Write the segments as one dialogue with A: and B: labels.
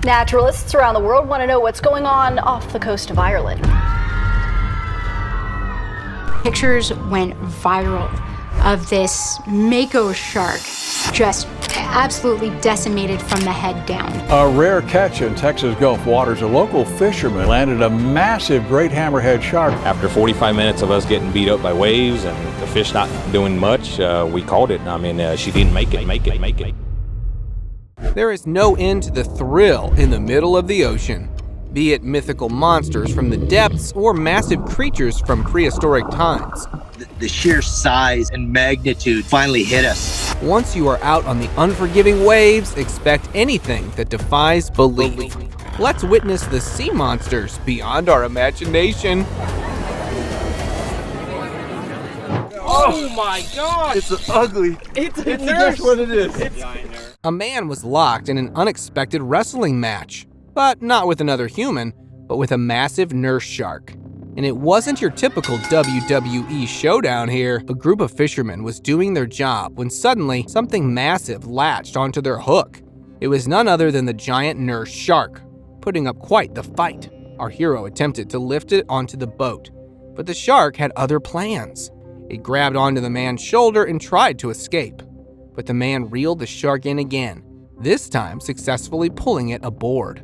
A: Naturalists around the world want to know what's going on off the coast of Ireland.
B: Pictures went viral of this mako shark just absolutely decimated from the head down.
C: A rare catch in Texas Gulf waters. A local fisherman landed a massive great hammerhead shark.
D: After 45 minutes of us getting beat up by waves and the fish not doing much, we called it. I mean, she didn't make it.
E: There is no end to the thrill in the middle of the ocean, be it mythical monsters from the depths or massive creatures from prehistoric times.
F: The sheer size and magnitude finally hit us.
E: Once you are out on the unforgiving waves, expect anything that defies belief. Let's witness the sea monsters beyond our imagination.
G: Oh my God!
H: It's ugly.
G: It's
H: That's what it is.
E: A man was locked in an unexpected wrestling match, but not with another human, but with a massive nurse shark. And it wasn't your typical WWE showdown here. A group of fishermen was doing their job when suddenly something massive latched onto their hook. It was none other than the giant nurse shark, putting up quite the fight. Our hero attempted to lift it onto the boat, but the shark had other plans. It grabbed onto the man's shoulder and tried to escape, but the man reeled the shark in again, this time successfully pulling it aboard.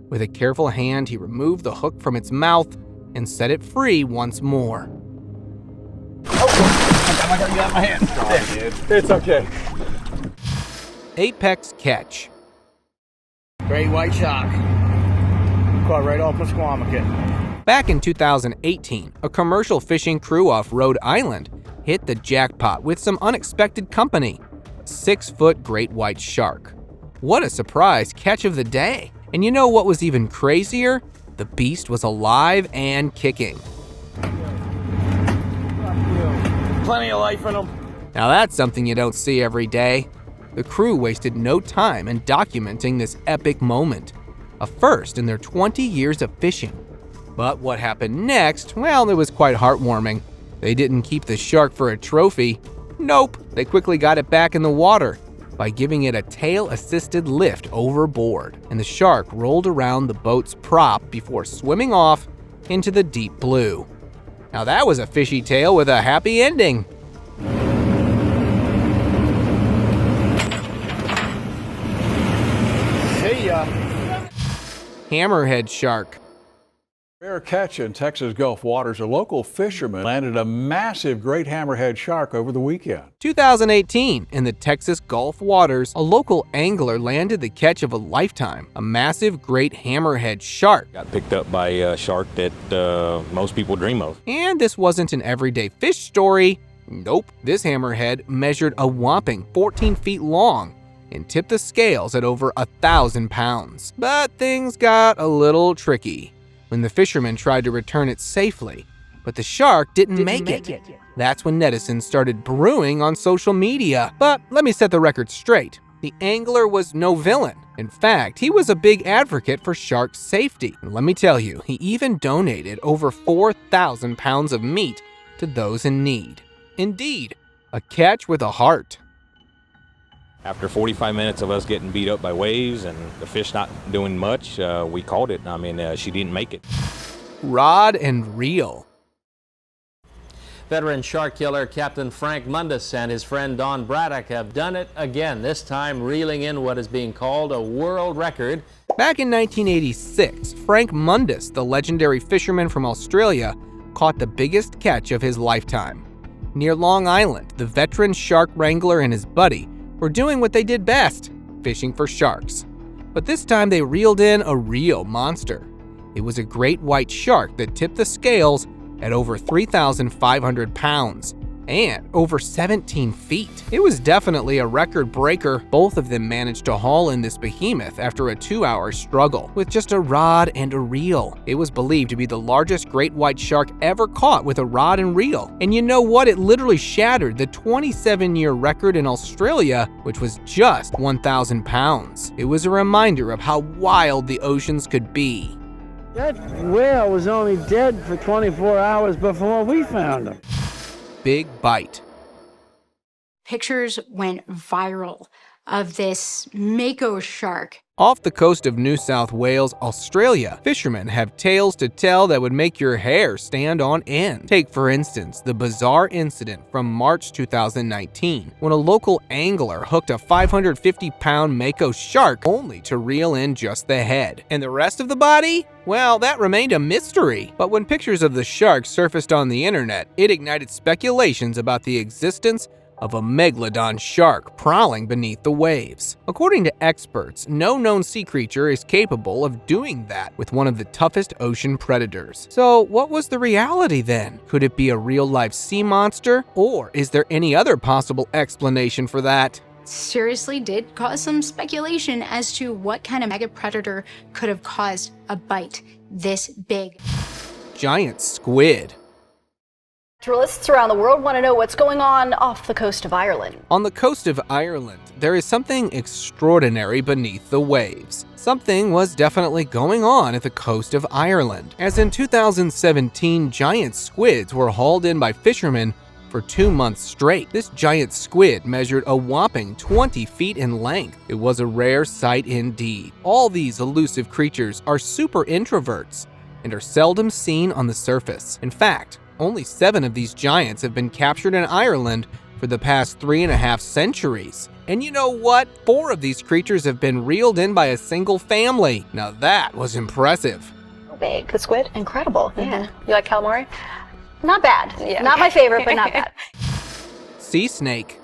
E: With a careful hand, he removed the hook from its mouth and set it free once more.
H: I got you out of my hand.
C: Sorry, dude. It's okay.
E: Apex catch.
H: Great white shark. Caught right off Musquamaket.
E: Back in 2018, a commercial fishing crew off Rhode Island hit the jackpot with some unexpected company, a 6-foot great white shark. What a surprise catch of the day. And you know what was even crazier? The beast was alive and kicking.
H: Plenty of life in them.
E: Now that's something you don't see every day. The crew wasted no time in documenting this epic moment, a first in their 20 years of fishing. But what happened next, well, it was quite heartwarming. They didn't keep the shark for a trophy. Nope, they quickly got it back in the water by giving it a tail-assisted lift overboard, and the shark rolled around the boat's prop before swimming off into the deep blue. Now that was a fishy tale with a happy ending.
H: See ya.
E: Hammerhead shark.
C: Rare catch in Texas Gulf waters. A local fisherman landed a massive great hammerhead shark over the weekend.
E: 2018, in the Texas Gulf waters, a local angler landed the catch of a lifetime, a massive great hammerhead shark.
D: Got picked up by a shark that most people dream of.
E: And this wasn't an everyday fish story. Nope, this hammerhead measured a whopping 14 feet long and tipped the scales at over 1,000 pounds. But things got a little tricky when the fisherman tried to return it safely, but the shark didn't make it. That's when netizens started brewing on social media. But let me set the record straight. The angler was no villain. In fact, he was a big advocate for shark safety. And let me tell you, he even donated over 4,000 pounds of meat to those in need. Indeed, a catch with a heart.
D: After 45 minutes of us getting beat up by waves and the fish not doing much, we called it. I mean, she didn't make it.
E: Rod and reel.
I: Veteran shark killer Captain Frank Mundus and his friend Don Braddock have done it again, this time reeling in what is being called a world record.
E: Back in 1986, Frank Mundus, the legendary fisherman from Australia, caught the biggest catch of his lifetime. Near Long Island, the veteran shark wrangler and his buddy were doing what they did best, fishing for sharks. But this time they reeled in a real monster. It was a great white shark that tipped the scales at over 3,500 pounds and over 17 feet. It was definitely a record breaker. Both of them managed to haul in this behemoth after a 2-hour struggle with just a rod and a reel. It was believed to be the largest great white shark ever caught with a rod and reel. And you know what? It literally shattered the 27-year record in Australia, which was just 1,000 pounds. It was a reminder of how wild the oceans could be.
J: That whale was only dead for 24 hours before we found him.
E: Big bite.
B: Pictures went viral of this mako shark.
E: Off the coast of New South Wales, Australia, fishermen have tales to tell that would make your hair stand on end. Take, for instance, the bizarre incident from March 2019, when a local angler hooked a 550-pound mako shark only to reel in just the head. And the rest of the body? Well, that remained a mystery. But when pictures of the shark surfaced on the internet, it ignited speculations about the existence of a megalodon shark prowling beneath the waves. According to experts, no known sea creature is capable of doing that with one of the toughest ocean predators. So what was the reality then? Could it be a real-life sea monster? Or is there any other possible explanation for that?
B: Seriously did cause some speculation as to what kind of mega predator could have caused a bite this big.
E: Giant squid.
A: Naturalists around the world want to know what's going on off the coast of Ireland.
E: On the coast of Ireland, there is something extraordinary beneath the waves. Something was definitely going on at the coast of Ireland, as in 2017, giant squids were hauled in by fishermen for 2 months straight. This giant squid measured a whopping 20 feet in length. It was a rare sight indeed. All these elusive creatures are super introverts and are seldom seen on the surface. In fact, only 7 of these giants have been captured in Ireland for the past 3.5 centuries. And you know what? 4 of these creatures have been reeled in by a single family. Now that was impressive.
A: Big. The squid? Incredible. Yeah. You like calamari? Not bad. Yeah. Not my favorite, but not bad.
E: Sea snake.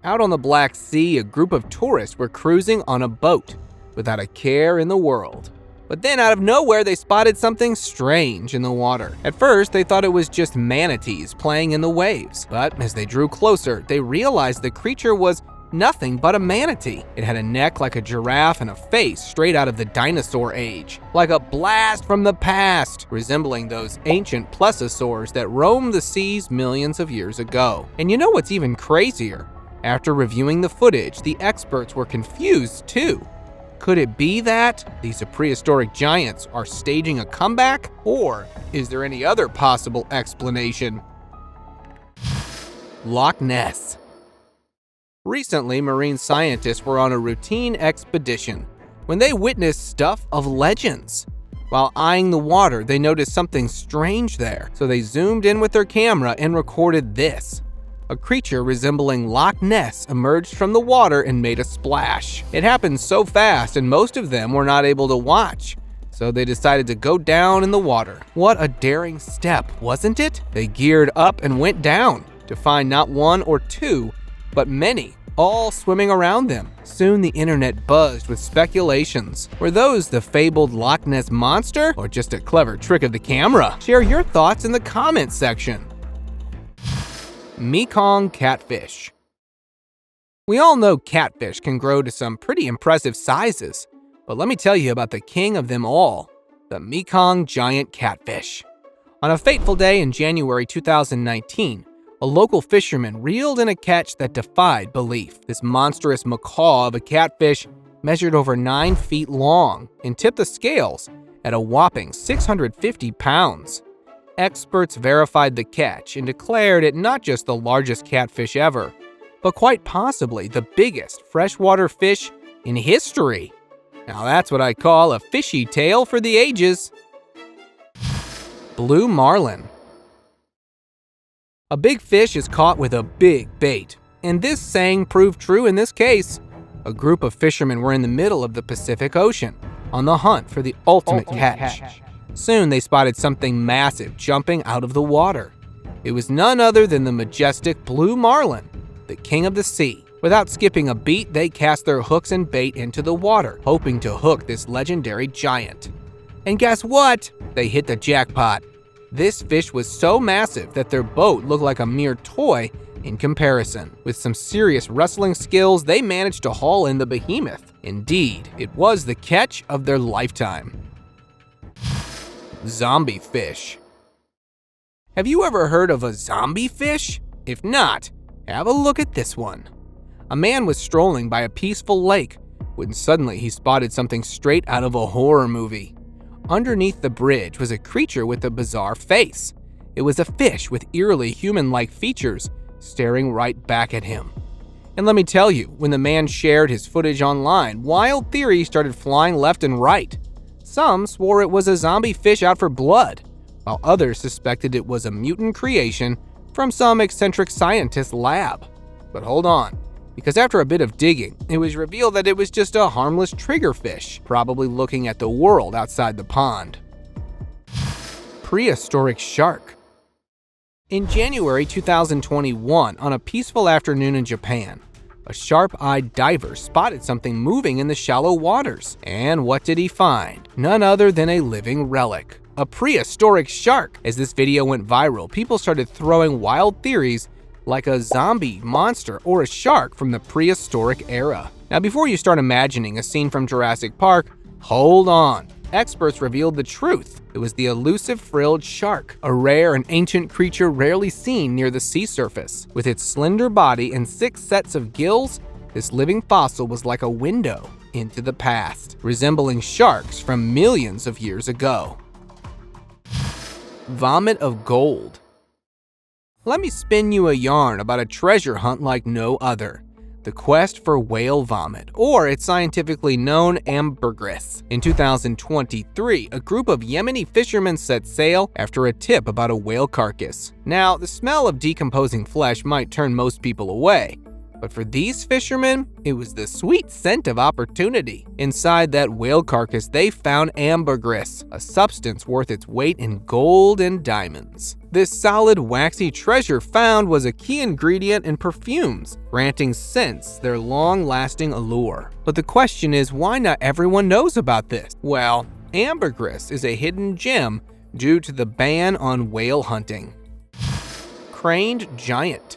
E: Out on the Black Sea, a group of tourists were cruising on a boat without a care in the world. But then out of nowhere, they spotted something strange in the water. At first, they thought it was just manatees playing in the waves. But as they drew closer, they realized the creature was nothing but a manatee. It had a neck like a giraffe and a face straight out of the dinosaur age, like a blast from the past, resembling those ancient plesiosaurs that roamed the seas millions of years ago. And you know what's even crazier? After reviewing the footage, the experts were confused too. Could it be that these prehistoric giants are staging a comeback? Or is there any other possible explanation? Loch Ness. Recently, marine scientists were on a routine expedition when they witnessed stuff of legends. While eyeing the water, they noticed something strange there, so they zoomed in with their camera and recorded this. A creature resembling Loch Ness emerged from the water and made a splash. It happened so fast and most of them were not able to watch, so they decided to go down in the water. What a daring step, wasn't it? They geared up and went down to find not 1 or 2, but many, all swimming around them. Soon the internet buzzed with speculations. Were those the fabled Loch Ness monster or just a clever trick of the camera? Share your thoughts in the comments section. Mekong catfish. We all know catfish can grow to some pretty impressive sizes, but let me tell you about the king of them all, the Mekong giant catfish. On a fateful day in January 2019, a local fisherman reeled in a catch that defied belief. This monstrous macaw of a catfish measured over 9 feet long and tipped the scales at a whopping 650 pounds. Experts verified the catch and declared it not just the largest catfish ever, but quite possibly the biggest freshwater fish in history. Now that's what I call a fishy tale for the ages. Blue marlin. A big fish is caught with a big bait, and this saying proved true in this case. A group of fishermen were in the middle of the Pacific Ocean on the hunt for the ultimate catch. Soon they spotted something massive jumping out of the water. It was none other than the majestic blue marlin, the king of the sea. Without skipping a beat, they cast their hooks and bait into the water, hoping to hook this legendary giant. And guess what? They hit the jackpot. This fish was so massive that their boat looked like a mere toy in comparison. With some serious wrestling skills, they managed to haul in the behemoth. Indeed, it was the catch of their lifetime. Zombie fish. Have you ever heard of a zombie fish? If not, have a look at this one. A man was strolling by a peaceful lake when suddenly he spotted something straight out of a horror movie. Underneath the bridge was a creature with a bizarre face. It was a fish with eerily human-like features staring right back at him. And let me tell you, when the man shared his footage online, wild theories started flying left and right. Some swore it was a zombie fish out for blood, while others suspected it was a mutant creation from some eccentric scientist's lab. But hold on, because after a bit of digging, it was revealed that it was just a harmless triggerfish, probably looking at the world outside the pond. Prehistoric shark. In January 2021, on a peaceful afternoon in Japan, a sharp-eyed diver spotted something moving in the shallow waters. And what did he find? None other than a living relic, a prehistoric shark. As this video went viral, people started throwing wild theories like a zombie, monster, or a shark from the prehistoric era. Now, before you start imagining a scene from Jurassic Park, hold on. Experts revealed the truth. It was the elusive frilled shark, a rare and ancient creature rarely seen near the sea surface. With its slender body and 6 sets of gills, this living fossil was like a window into the past, resembling sharks from millions of years ago. Vomit of gold. Let me spin you a yarn about a treasure hunt like no other. The quest for whale vomit, or it's scientifically known ambergris. In 2023, a group of Yemeni fishermen set sail after a tip about a whale carcass. Now, the smell of decomposing flesh might turn most people away, but for these fishermen, it was the sweet scent of opportunity. Inside that whale carcass, they found ambergris, a substance worth its weight in gold and diamonds. This solid, waxy treasure found was a key ingredient in perfumes, granting scents their long-lasting allure. But the question is, why not everyone knows about this? Well, ambergris is a hidden gem due to the ban on whale hunting. Craned giant.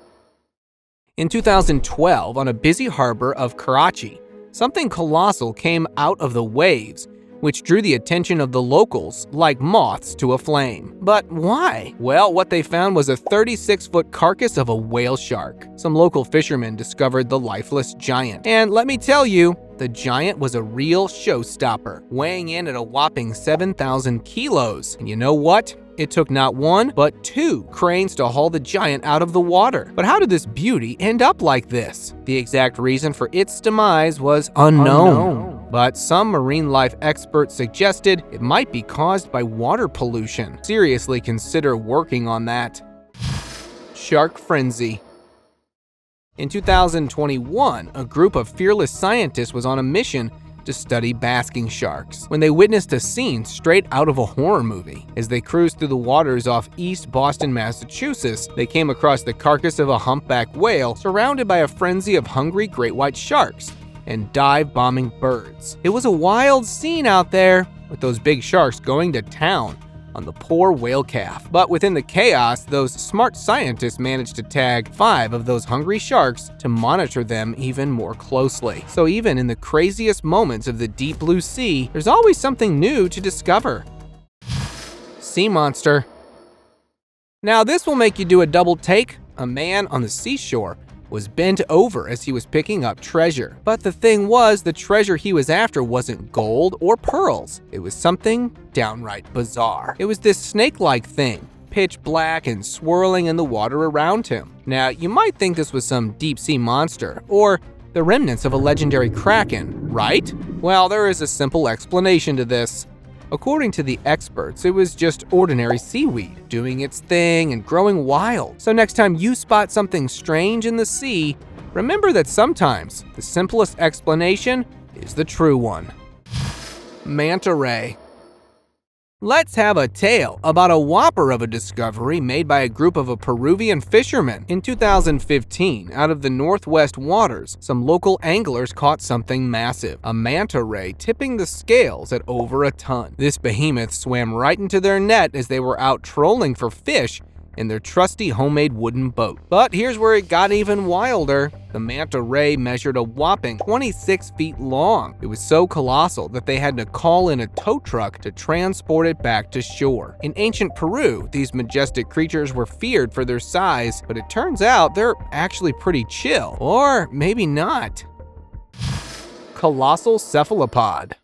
E: In 2012, on a busy harbor of Karachi, something colossal came out of the waves, which drew the attention of the locals like moths to a flame. But why? Well, what they found was a 36-foot carcass of a whale shark. Some local fishermen discovered the lifeless giant. And let me tell you, the giant was a real showstopper, weighing in at a whopping 7,000 kilos. And you know what? It took not 1, but 2 cranes to haul the giant out of the water. But how did this beauty end up like this? The exact reason for its demise was unknown. But some marine life experts suggested it might be caused by water pollution. Seriously consider working on that. Shark frenzy. In 2021, a group of fearless scientists was on a mission to study basking sharks when they witnessed a scene straight out of a horror movie. As they cruised through the waters off East Boston, Massachusetts, they came across the carcass of a humpback whale surrounded by a frenzy of hungry great white sharks and dive-bombing birds. It was a wild scene out there, with those big sharks going to town on the poor whale calf. But within the chaos, those smart scientists managed to tag 5 of those hungry sharks to monitor them even more closely. So even in the craziest moments of the deep blue sea, there's always something new to discover. Sea monster. Now this will make you do a double take. A man on the seashore was bent over as he was picking up treasure. But the thing was, the treasure he was after wasn't gold or pearls. It was something downright bizarre. It was this snake-like thing, pitch black and swirling in the water around him. Now, you might think this was some deep-sea monster, or the remnants of a legendary kraken, right? Well, there is a simple explanation to this. According to the experts, it was just ordinary seaweed, doing its thing and growing wild. So next time you spot something strange in the sea, remember that sometimes the simplest explanation is the true one. Manta ray. Let's have a tale about a whopper of a discovery made by a group of Peruvian fishermen. In 2015, out of the northwest waters, some local anglers caught something massive, a manta ray tipping the scales at over a ton. This behemoth swam right into their net as they were out trolling for fish in their trusty homemade wooden boat. But here's where it got even wilder. The manta ray measured a whopping 26 feet long. It was so colossal that they had to call in a tow truck to transport it back to shore. In ancient Peru, these majestic creatures were feared for their size, but it turns out they're actually pretty chill. Or maybe not. Colossal cephalopod.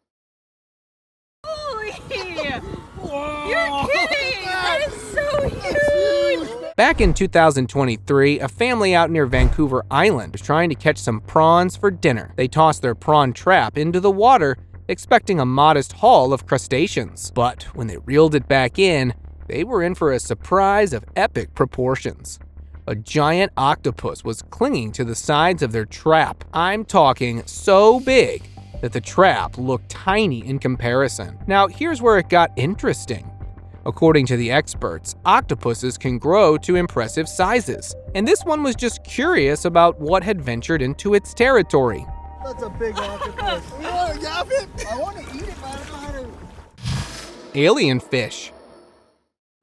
G: Holy! You're kidding! That is so huge!
E: Back in 2023, a family out near Vancouver Island was trying to catch some prawns for dinner. They tossed their prawn trap into the water, expecting a modest haul of crustaceans. But when they reeled it back in, they were in for a surprise of epic proportions. A giant octopus was clinging to the sides of their trap. I'm talking so big that the trap looked tiny in comparison. Now, here's where it got interesting. According to the experts, octopuses can grow to impressive sizes, and this one was just curious about what had ventured into its territory.
H: That's a big octopus. You want to gap it? I want to eat it, but I don't know how to.
E: Alien fish.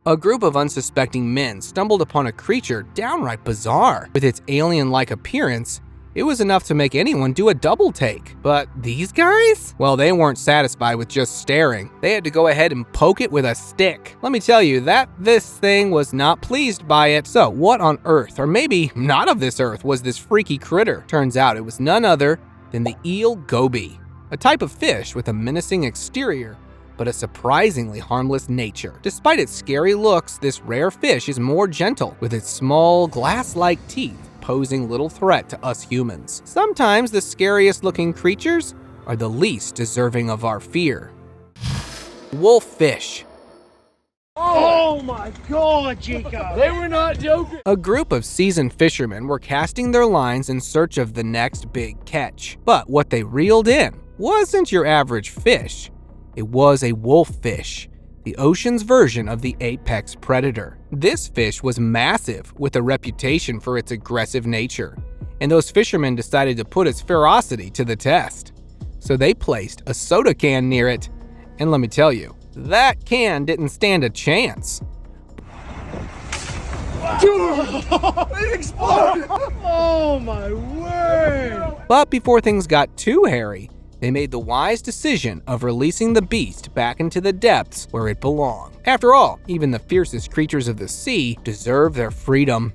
E: A group of unsuspecting men stumbled upon a creature downright bizarre. With its alien-like appearance, it was enough to make anyone do a double take. But these guys? Well, they weren't satisfied with just staring. They had to go ahead and poke it with a stick. Let me tell you that this thing was not pleased by it. So what on earth, or maybe not of this earth, was this freaky critter? Turns out it was none other than the eel goby, a type of fish with a menacing exterior but a surprisingly harmless nature. Despite its scary looks, this rare fish is more gentle, with its small glass-like teeth posing little threat to us humans. Sometimes the scariest looking creatures are the least deserving of our fear. Wolffish.
H: Oh my God, Chico! They were not joking.
E: A group of seasoned fishermen were casting their lines in search of the next big catch. But what they reeled in wasn't your average fish. It was a wolffish, the ocean's version of the apex predator. This fish was massive, with a reputation for its aggressive nature, and those fishermen decided to put its ferocity to the test. So they placed a soda can near it, and let me tell you, that can didn't stand a chance.
H: It exploded! Oh my word!
E: But before things got too hairy, they made the wise decision of releasing the beast back into the depths where it belonged. After all, even the fiercest creatures of the sea deserve their freedom.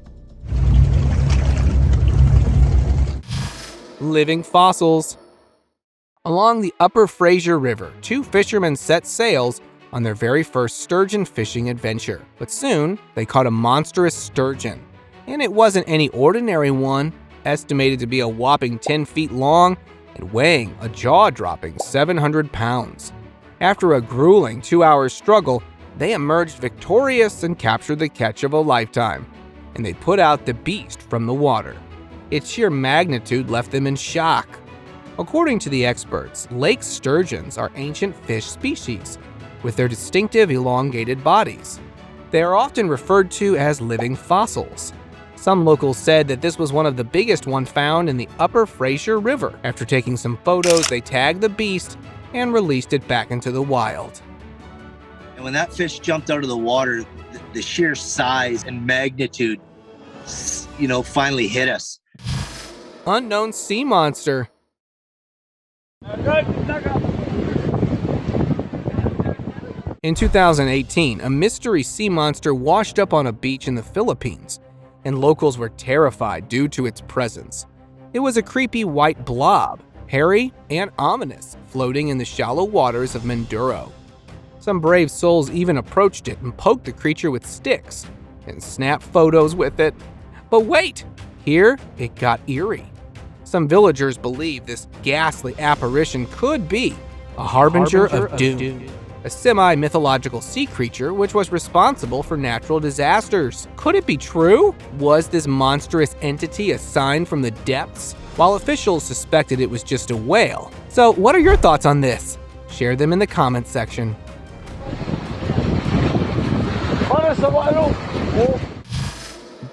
E: Living fossils. Along the upper Fraser River, two fishermen set sails on their very first sturgeon fishing adventure. But soon, they caught a monstrous sturgeon. And it wasn't any ordinary one, estimated to be a whopping 10 feet long and weighing a jaw-dropping 700 pounds. After a grueling 2-hour struggle, they emerged victorious and captured the catch of a lifetime, and they put out the beast from the water. Its sheer magnitude left them in shock. According to the experts, lake sturgeons are ancient fish species with their distinctive elongated bodies. They are often referred to as living fossils. Some locals said that this was one of the biggest ones found in the upper Fraser River. After taking some photos, they tagged the beast and released it back into the wild.
F: And when that fish jumped out of the water, the sheer size and magnitude, finally hit us.
E: Unknown sea monster. In 2018, a mystery sea monster washed up on a beach in the Philippines, and locals were terrified due to its presence. It was a creepy white blob, hairy and ominous, floating in the shallow waters of Mindoro. Some brave souls even approached it and poked the creature with sticks and snapped photos with it. But wait, here it got eerie. Some villagers believe this ghastly apparition could be a harbinger of doom. A semi-mythological sea creature which was responsible for natural disasters. Could it be true? Was this monstrous entity a sign from the depths? While officials suspected it was just a whale. So what are your thoughts on this? Share them in the comments section.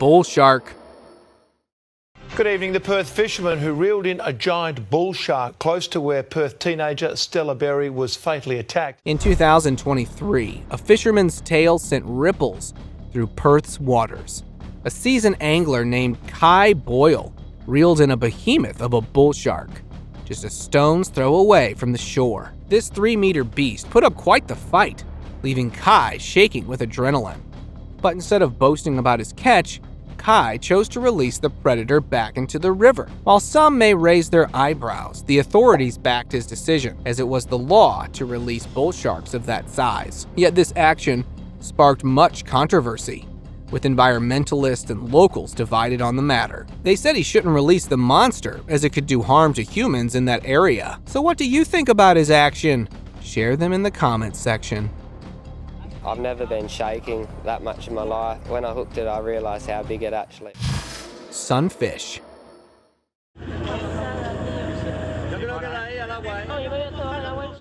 E: Bull shark.
K: Good evening. The Perth fisherman who reeled in a giant bull shark close to where Perth teenager Stella Berry was fatally attacked.
E: In 2023, a fisherman's tale sent ripples through Perth's waters. A seasoned angler named Kai Boyle reeled in a behemoth of a bull shark, just a stone's throw away from the shore. This 3-meter beast put up quite the fight, leaving Kai shaking with adrenaline. But instead of boasting about his catch, Kai chose to release the predator back into the river. While some may raise their eyebrows, the authorities backed his decision, as it was the law to release bull sharks of that size. Yet this action sparked much controversy. with environmentalists and locals divided on the matter. They said he shouldn't release the monster, as it could do harm to humans in that area. So what do you think about his action? Share them in the comments section.
L: I've never been shaking that much in my life. When I hooked it, I realized how big it actually is.
E: Sunfish.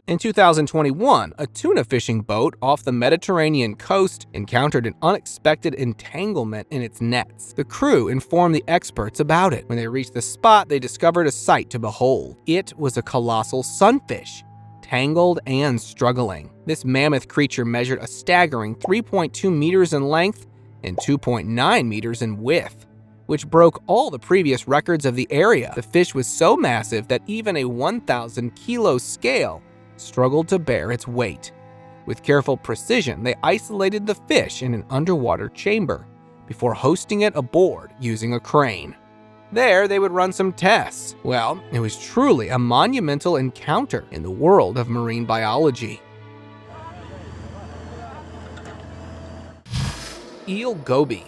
E: In 2021, a tuna fishing boat off the Mediterranean coast encountered an unexpected entanglement in its nets. The crew informed the experts about it. When they reached the spot, they discovered a sight to behold. It was a colossal sunfish, tangled and struggling. This mammoth creature measured a staggering 3.2 meters in length and 2.9 meters in width, which broke all the previous records of the area. The fish was so massive that even a 1,000-kilo scale struggled to bear its weight. With careful precision, they isolated the fish in an underwater chamber before hoisting it aboard using a crane. There, they would run some tests. Well, it was truly a monumental encounter in the world of marine biology. Eel goby.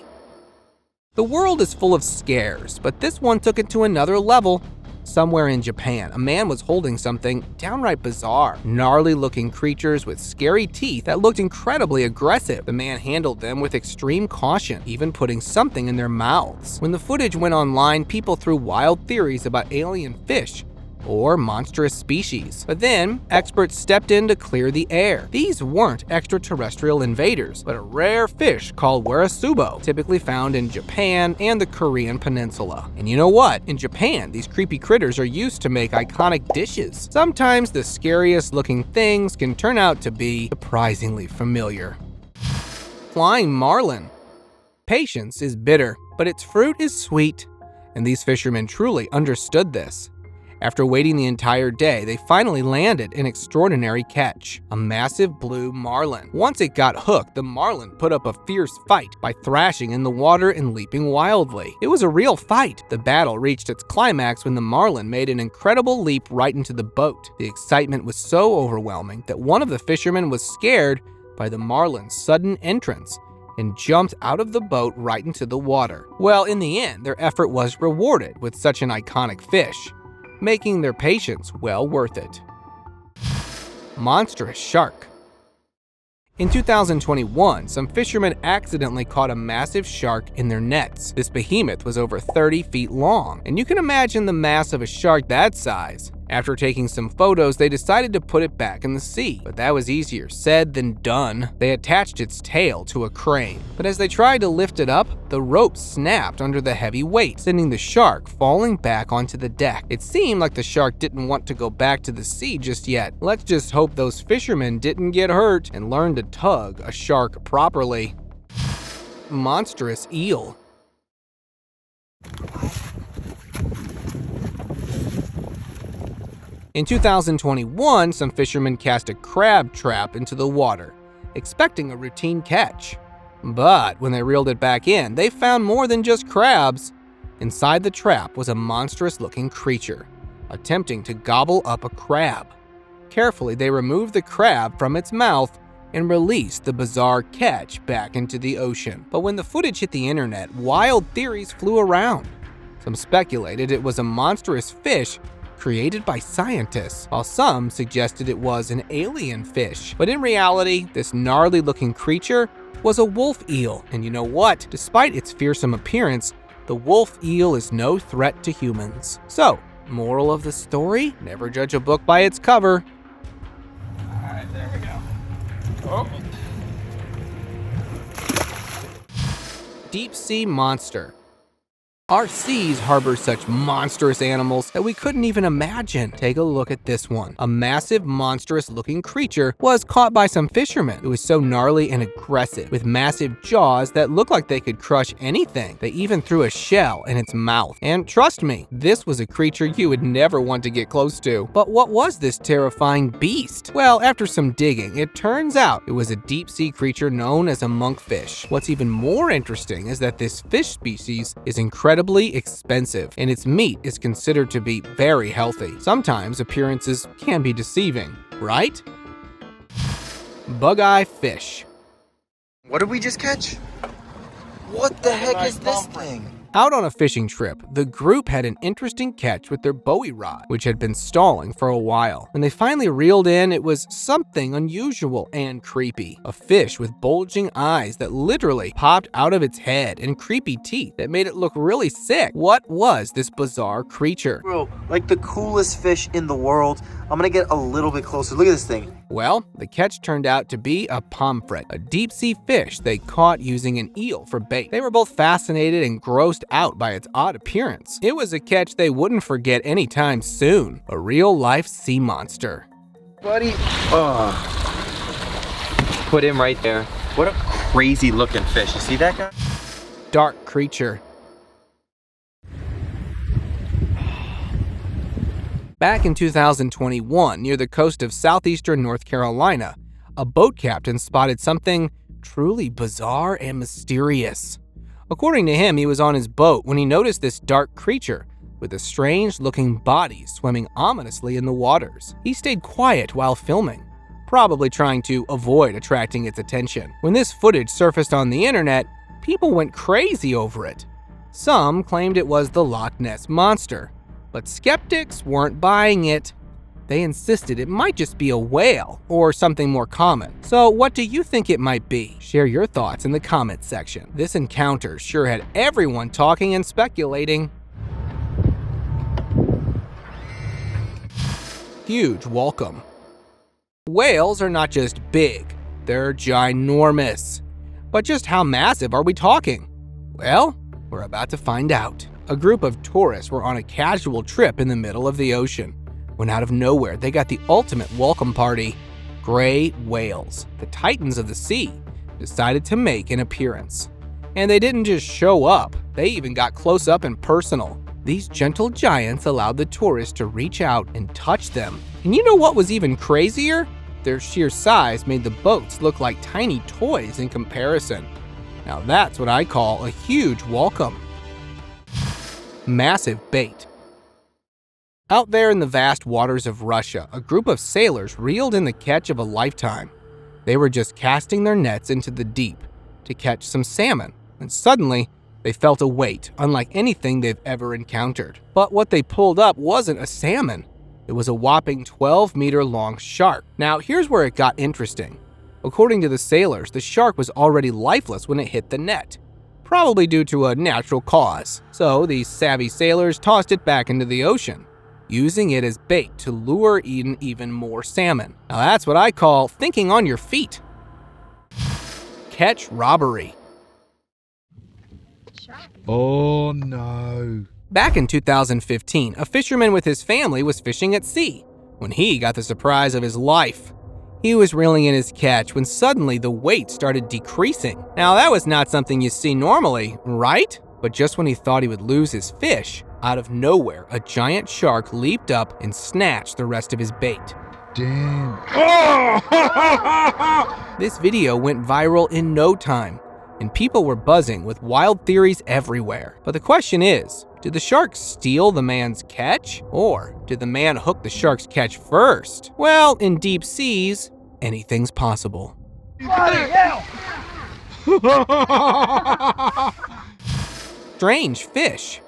E: The world is full of scares, but this one took it to another level. Somewhere in Japan, a man was holding something downright bizarre. Gnarly-looking creatures with scary teeth that looked incredibly aggressive. The man handled them with extreme caution, even putting something in their mouths. When the footage went online, people threw wild theories about alien fish or monstrous species. But then, experts stepped in to clear the air. These weren't extraterrestrial invaders, but a rare fish called warasubo, typically found in Japan and the Korean peninsula. And you know what? In Japan, these creepy critters are used to make iconic dishes. Sometimes the scariest looking things can turn out to be surprisingly familiar. Flying marlin. Patience is bitter, but its fruit is sweet. And these fishermen truly understood this. After waiting the entire day, they finally landed an extraordinary catch, a massive blue marlin. Once it got hooked, the marlin put up a fierce fight by thrashing in the water and leaping wildly. It was a real fight. The battle reached its climax when the marlin made an incredible leap right into the boat. The excitement was so overwhelming that one of the fishermen was scared by the marlin's sudden entrance and jumped out of the boat right into the water. Well, in the end, their effort was rewarded with such an iconic fish, making their patience well worth it. Monstrous shark. In 2021, some fishermen accidentally caught a massive shark in their nets. This behemoth was over 30 feet long, and you can imagine the mass of a shark that size. After taking some photos, they decided to put it back in the sea, but that was easier said than done. They attached its tail to a crane, but as they tried to lift it up, the rope snapped under the heavy weight, sending the shark falling back onto the deck. It seemed like the shark didn't want to go back to the sea just yet. Let's just hope those fishermen didn't get hurt and learn to tug a shark properly. Monstrous eel. In 2021, some fishermen cast a crab trap into the water, expecting a routine catch. But when they reeled it back in, they found more than just crabs. Inside the trap was a monstrous-looking creature, attempting to gobble up a crab. Carefully, they removed the crab from its mouth and released the bizarre catch back into the ocean. But when the footage hit the internet, wild theories flew around. Some speculated it was a monstrous fish created by scientists, while some suggested it was an alien fish. But in reality, this gnarly-looking creature was a wolf eel. And you know what? Despite its fearsome appearance, the wolf eel is no threat to humans. So, moral of the story? Never judge a book by its cover.
G: Alright, there we go. Oh.
E: Deep sea monster. Our seas harbor such monstrous animals that we couldn't even imagine. Take a look at this one. A massive, monstrous-looking creature was caught by some fishermen. It was so gnarly and aggressive, with massive jaws that looked like they could crush anything. They even threw a shell in its mouth. And trust me, this was a creature you would never want to get close to. But what was this terrifying beast? Well, after some digging, it turns out it was a deep-sea creature known as a monkfish. What's even more interesting is that this fish species is incredibly expensive, and its meat is considered to be very healthy. Sometimes appearances can be deceiving, right? Bug-eye fish.
H: What did we just catch?
M: What the heck is this thing?
E: Out on a fishing trip, the group had an interesting catch with their Bowie rod, which had been stalling for a while. When they finally reeled in, it was something unusual and creepy. A fish with bulging eyes that literally popped out of its head and creepy teeth that made it look really sick. What was this bizarre creature?
M: Bro, like the coolest fish in the world. I'm gonna get a little bit closer. Look at this thing.
E: Well, the catch turned out to be a pomfret, a deep-sea fish they caught using an eel for bait. They were both fascinated and grossed out by its odd appearance. It was a catch they wouldn't forget anytime soon. A real-life sea monster.
M: Buddy. Put him right there. What a crazy looking fish. You see that guy?
E: Dark creature. Back in 2021, near the coast of southeastern North Carolina, a boat captain spotted something truly bizarre and mysterious. According to him, he was on his boat when he noticed this dark creature with a strange-looking body swimming ominously in the waters. He stayed quiet while filming, probably trying to avoid attracting its attention. When this footage surfaced on the internet, people went crazy over it. Some claimed it was the Loch Ness Monster, but skeptics weren't buying it. They insisted it might just be a whale or something more common. So what do you think it might be? Share your thoughts in the comments section. This encounter sure had everyone talking and speculating. Huge welcome. Whales are not just big, they're ginormous. But just how massive are we talking? Well, we're about to find out. A group of tourists were on a casual trip in the middle of the ocean, when out of nowhere they got the ultimate welcome party. Gray whales, the titans of the sea, decided to make an appearance. And they didn't just show up, they even got close up and personal. These gentle giants allowed the tourists to reach out and touch them. And you know what was even crazier? Their sheer size made the boats look like tiny toys in comparison. Now that's what I call a huge welcome. Massive bait. Out there in the vast waters of Russia, a group of sailors reeled in the catch of a lifetime. They were just casting their nets into the deep to catch some salmon, and suddenly they felt a weight unlike anything they've ever encountered. But what they pulled up wasn't a salmon. It was a whopping 12-meter-long shark. Now here's where it got interesting. According to the sailors, the shark was already lifeless when it hit the net, probably due to a natural cause. So these savvy sailors tossed it back into the ocean, using it as bait to lure in even more salmon. Now that's what I call thinking on your feet. Catch robbery.
H: Oh no.
E: Back in 2015, a fisherman with his family was fishing at sea when he got the surprise of his life. He was reeling in his catch when suddenly the weight started decreasing. Now that was not something you see normally, right? But just when he thought he would lose his fish, out of nowhere, a giant shark leaped up and snatched the rest of his bait.
H: Damn.
E: This video went viral in no time, and people were buzzing with wild theories everywhere. But the question is, did the shark steal the man's catch? Or did the man hook the shark's catch first? Well, in deep seas, anything's possible. Strange fish.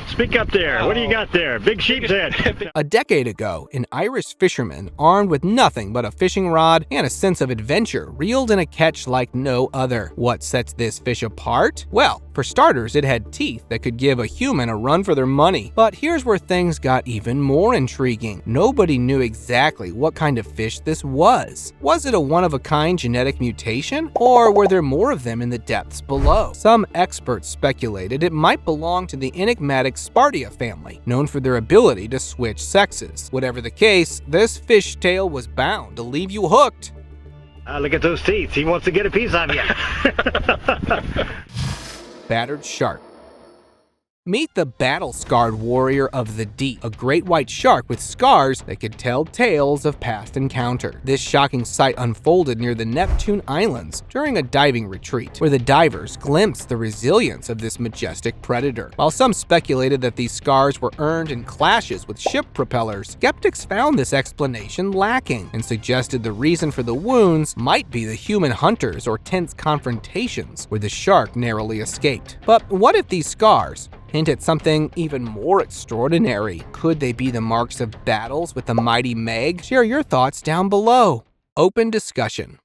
N: Speak up there. What do you got there? Big sheep's head.
E: A decade ago, an Irish fisherman, armed with nothing but a fishing rod and a sense of adventure, reeled in a catch like no other. What sets this fish apart? Well, for starters, it had teeth that could give a human a run for their money. But here's where things got even more intriguing. Nobody knew exactly what kind of fish this was. Was it a one-of-a-kind genetic mutation? Or were there more of them in the depths below? Some experts speculated it might belong to the enigmatic Spartia family, known for their ability to switch sexes. Whatever the case, this fish tale was bound to leave you hooked.
N: Look at those teeth. He wants to get a piece of you.
E: Battered shark. Meet the battle-scarred warrior of the deep, a great white shark with scars that could tell tales of past encounter. This shocking sight unfolded near the Neptune Islands during a diving retreat, where the divers glimpsed the resilience of this majestic predator. While some speculated that these scars were earned in clashes with ship propellers, skeptics found this explanation lacking and suggested the reason for the wounds might be the human hunters or tense confrontations where the shark narrowly escaped. But what if these scars hint at something even more extraordinary? Could they be the marks of battles with the mighty Meg? Share your thoughts down below. Open discussion.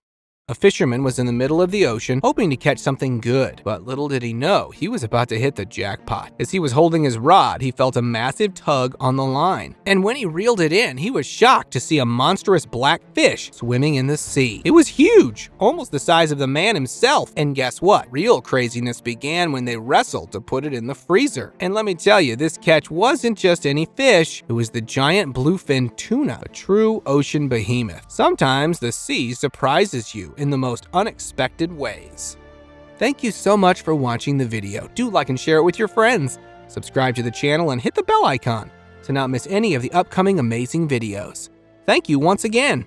E: A fisherman was in the middle of the ocean hoping to catch something good, but little did he know he was about to hit the jackpot. As he was holding his rod, he felt a massive tug on the line. And when he reeled it in, he was shocked to see a monstrous black fish swimming in the sea. It was huge, almost the size of the man himself. And guess what? Real craziness began when they wrestled to put it in the freezer. And let me tell you, this catch wasn't just any fish. It was the giant bluefin tuna, a true ocean behemoth. Sometimes the sea surprises you in the most unexpected ways. Thank you so much for watching the video. Do like and share it with your friends. Subscribe to the channel and hit the bell icon to not miss any of the upcoming amazing videos. Thank you once again.